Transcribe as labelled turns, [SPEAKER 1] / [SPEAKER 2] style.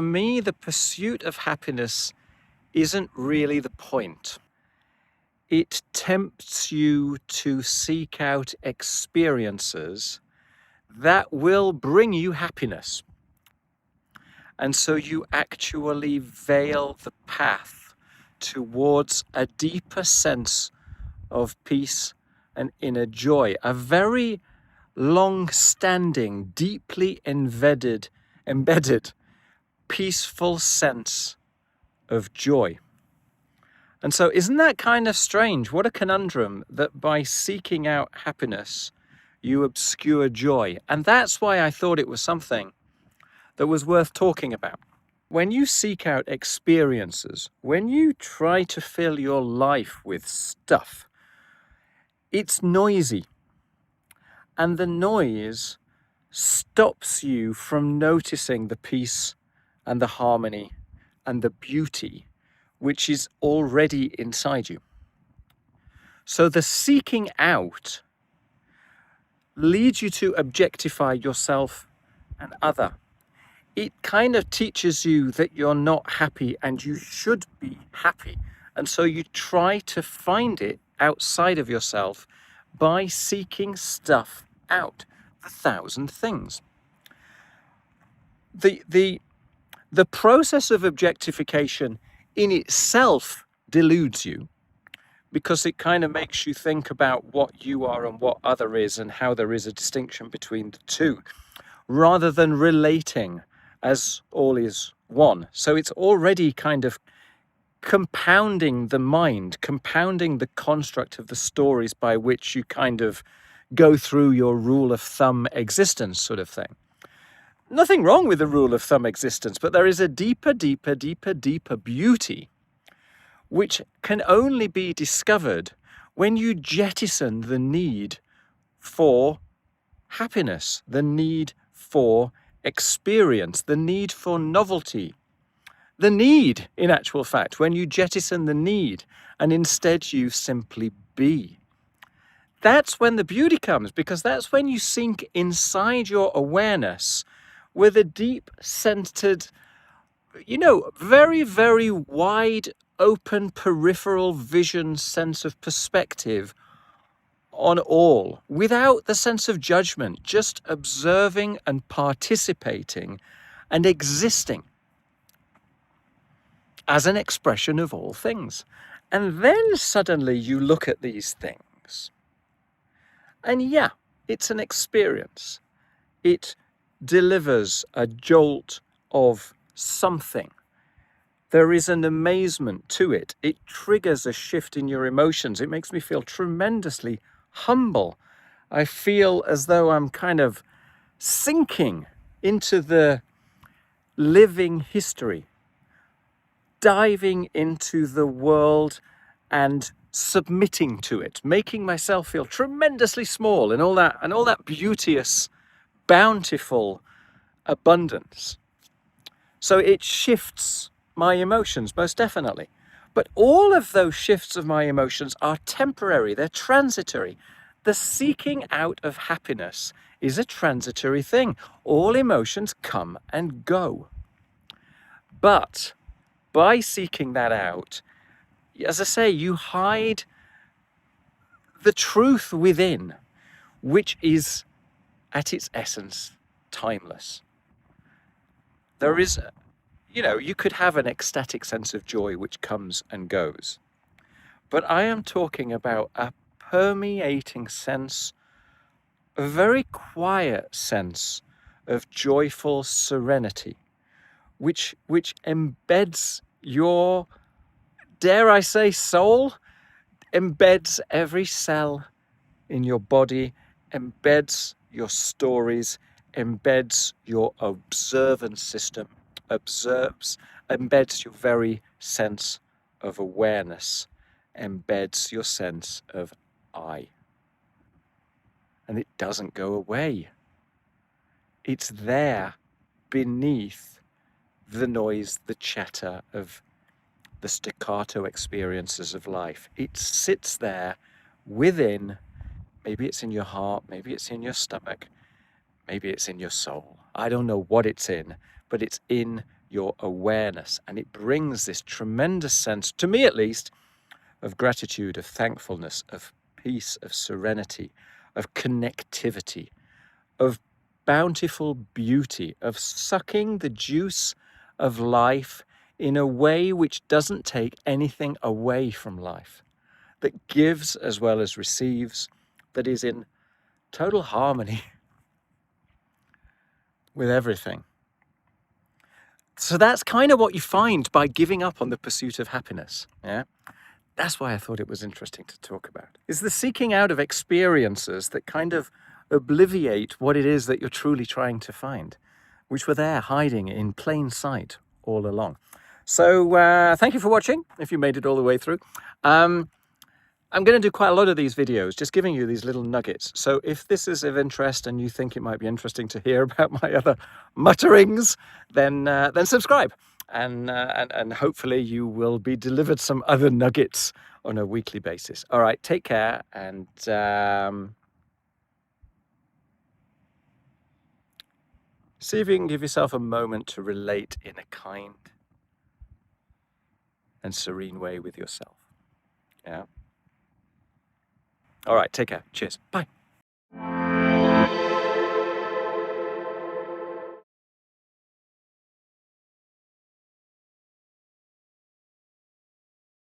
[SPEAKER 1] For me, the pursuit of happiness isn't really the point. It tempts you to seek out experiences that will bring you happiness. And so you actually veil the path towards a deeper sense of peace and inner joy, a very long-standing, deeply embedded, peaceful sense of joy. And so isn't that kind of strange? What a conundrum that by seeking out happiness, you obscure joy. And that's why I thought it was something that was worth talking about. When you seek out experiences, when you try to fill your life with stuff, it's noisy. And the noise stops you from noticing the peace and the harmony and the beauty which is already inside you. So the seeking out leads you to objectify yourself and other. It kind of teaches you that you're not happy and you should be happy. And so you try to find it outside of yourself by seeking stuff out, the thousand things. The process of objectification in itself deludes you, because it kind of makes you think about what you are and what other is and how there is a distinction between the two, rather than relating as all is one. So it's already kind of compounding the mind, compounding the construct of the stories by which you kind of go through your rule of thumb existence sort of thing. Nothing wrong with the rule of thumb existence, but there is a deeper beauty which can only be discovered when you jettison the need for happiness, the need for experience, the need for novelty. The need, in actual fact, when you jettison the need and instead you simply be. That's when the beauty comes, because that's when you sink inside your awareness with a deep-centered, very wide open peripheral vision sense of perspective on all, without the sense of judgment, just observing and participating and existing as an expression of all things. And then suddenly you look at these things and yeah, it's an experience. It delivers a jolt of something. There is an amazement to it. It triggers a shift in your emotions. It makes me feel tremendously humble. I feel as though I'm kind of sinking into the living history, diving into the world and submitting to it, making myself feel tremendously small in all that beauteous, bountiful abundance. So it shifts my emotions, most definitely. But all of those shifts of my emotions are temporary, they're transitory. The seeking out of happiness is a transitory thing. All emotions come and go. But by seeking that out, as I say, you hide the truth within, which is at its essence timeless. There is, you could have an ecstatic sense of joy which comes and goes. But I am talking about a permeating sense, a very quiet sense of joyful serenity, which embeds your, dare I say, soul, embeds every cell in your body, embeds your stories, embeds your observance system, embeds your very sense of awareness, embeds your sense of I. And it doesn't go away. It's there beneath the noise, the chatter of the staccato experiences of life. It sits there within. Maybe it's in your heart, maybe it's in your stomach, maybe it's in your soul. I don't know what it's in, but it's in your awareness. And it brings this tremendous sense, to me at least, of gratitude, of thankfulness, of peace, of serenity, of connectivity, of bountiful beauty, of sucking the juice of life in a way which doesn't take anything away from life, that gives as well as receives, that is in total harmony with everything. So that's kind of what you find by giving up on the pursuit of happiness. Yeah, that's why I thought it was interesting to talk about, is the seeking out of experiences that kind of obliviate what it is that you're truly trying to find, which were there hiding in plain sight all along. So thank you for watching, if you made it all the way through. I'm going to do quite a lot of these videos, just giving you these little nuggets. So if this is of interest and you think it might be interesting to hear about my other mutterings, then subscribe. And hopefully you will be delivered some other nuggets on a weekly basis. All right, take care, and see if you can give yourself a moment to relate in a kind and serene way with yourself. Yeah. All right, take care. Cheers. Bye.